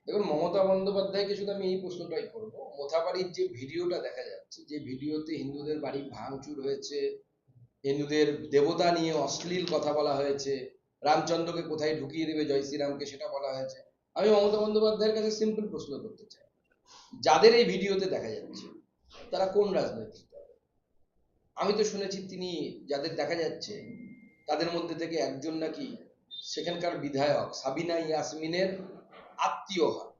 দেখুন, মমতা বন্দ্যোপাধ্যায়কে শুধু আমি এই প্রশ্নটাই করবো, মোথাবাড়ির যে ভিডিওটা দেখা যাচ্ছে, যে ভিডিওতে হিন্দুদের বাড়ি ভাঙচুর হয়েছে, হিন্দুদের দেবতা নিয়ে অশ্লীল কথা বলা হয়েছে, রামচন্দ্রকে কোথায় ঢুকিয়ে দেবে জয় শ্রীরামকে সেটা বলা হয়েছে। আমি মমতা বন্দ্যোপাধ্যায়ের কাছে সিম্পল প্রশ্ন করতে চাই, যাদের এই ভিডিওতে দেখা যাচ্ছে তারা কোন রাজনৈতিক দল? আমি তো শুনেছি তিনি, যাদের দেখা যাচ্ছে তাদের মধ্যে থেকে একজন নাকি সেখানকার বিধায়ক সাবিনা ইয়াসমিনের আত্মীয় হয়।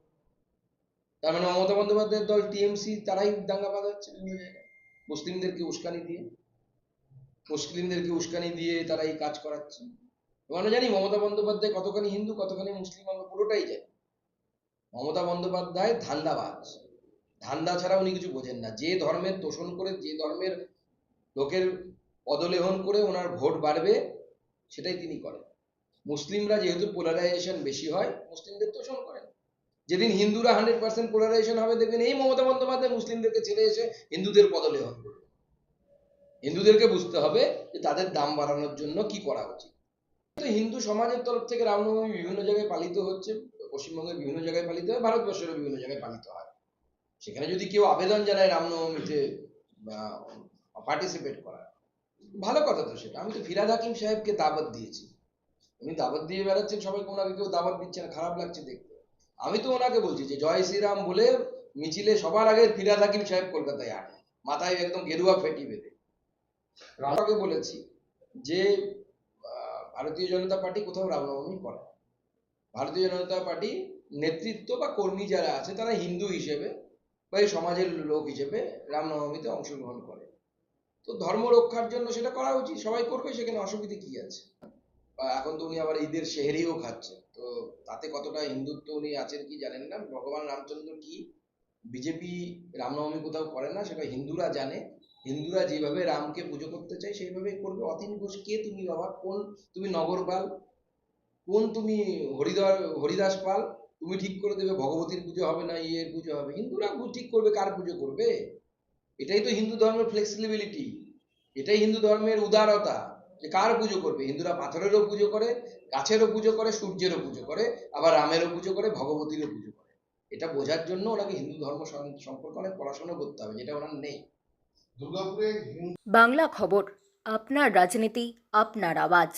তার মানে মমতা বন্দ্যোপাধ্যায়ের দল টিএমসি তারাই দাঙ্গা বাঁধাচ্ছে বিভিন্ন জায়গায়, মুসলিমদেরকে উস্কানি দিয়ে, তারা এই কাজ করাচ্ছে। আমরা জানি মমতা বন্দ্যোপাধ্যায় কতখানি হিন্দু কতখানি মুসলিম, আমরা পুরোটাই জানি। মমতা বন্দ্যোপাধ্যায় ধান্দাবাজ, ধান্দা ছাড়া উনি কিছু বোঝেন না। যে ধর্মের তোষণ করে, যে ধর্মের লোকের পদলেহন করে ওনার ভোট বাড়বে সেটাই তিনি করেন। মুসলিমরা যেহেতু পোলারাইজেশন বেশি হয়, মুসলিমদের তোষণ করেন। যেদিন হিন্দুরা 100% পোলারাইজেশন হবে, দেখবেন এই মমতা বন্দ্যোপাধ্যায় মুসলিমদেরকে ছেড়ে এসে হিন্দুদের পদলেহন করবে। হিন্দুদেরকে বুঝতে হবে যে তাদের দাম বাড়ানোর জন্য কি করা উচিত। তো হিন্দু সমাজের তরফ থেকে রামনবমী বিভিন্ন জায়গায় পালিত হচ্ছে, পশ্চিমবঙ্গের বিভিন্ন জায়গায় পালিত হয়, ভারতবর্ষের বিভিন্ন জায়গায় পালিত হয়। সেখানে যদি কেউ আবেদন জানায় রামনবমীতে পার্টিসিপেট করার, ভালো কথা তো সেটা। আমি তো ফিরহাদ হাকিম সাহেবকে দাওয়াত দিয়েছি, উনি দাওয়াত দিয়ে বেড়াচ্ছেন সবাইকে, ওনাকে কেউ দাওয়াত দিচ্ছে না, খারাপ লাগছে দেখতে। আমি তো ওনাকে বলছি যে জয় শ্রীরাম বলে মিছিলে সবার আগে ফিরহাদ হাকিম সাহেব কলকাতায় আনে, মাথায় একদম গেরুয়া ফেটি বেঁধে। রামকে বলেছি যে ভারতীয় জনতা পার্টি কোথাও রামনবমী করে না। ভারতীয় জনতা পার্টি নেতৃত্ব বা কর্মী যারা আছে তারা হিন্দু হিসেবে বা এই সমাজের লোক হিসেবে রামনবমীতে অংশগ্রহণ করে। তো ধর্ম রক্ষার জন্য সেটা করা উচিত, সবাই করবে, সেখানে অসুবিধে কি আছে? বা এখন তো উনি আবার ঈদের সেহরিও খাচ্ছেন, তো তাতে কতটা হিন্দুত্ব উনি আছেন কি জানেন না। ভগবান রামচন্দ্র কি, বিজেপি রামনবমী কোথাও করে না, সেটা হিন্দুরা জানে। হিন্দুরা যেভাবে রামকে পুজো করতে চায় সেইভাবেই করবে। অতীন ঘোষ কে তুমি বাবা? কোন তুমি নগরপাল? কোন তুমি হরিদাস পাল? তুমি ঠিক করে দেবে ভগবতীর পুজো হবে না ইয়ের পুজো হবে? হিন্দুরা ঠিক করবে কার পুজো করবে। এটাই তো হিন্দু ধর্মের ফ্লেক্সিবিলিটি, এটাই হিন্দু ধর্মের উদারতা, যে কার পুজো করবে। হিন্দুরা পাথরেরও পুজো করে, গাছেরও পুজো করে, সূর্যেরও পুজো করে, আবার রামেরও পুজো করে, ভগবতীরও পুজো করে। এটা বোঝার জন্য ওনাকে হিন্দু ধর্ম সম্পর্কে অনেক পড়াশোনা করতে হবে, যেটা ওনার নেই। বাংলা খবর, আপনার রাজনীতি, আপনার আওয়াজ।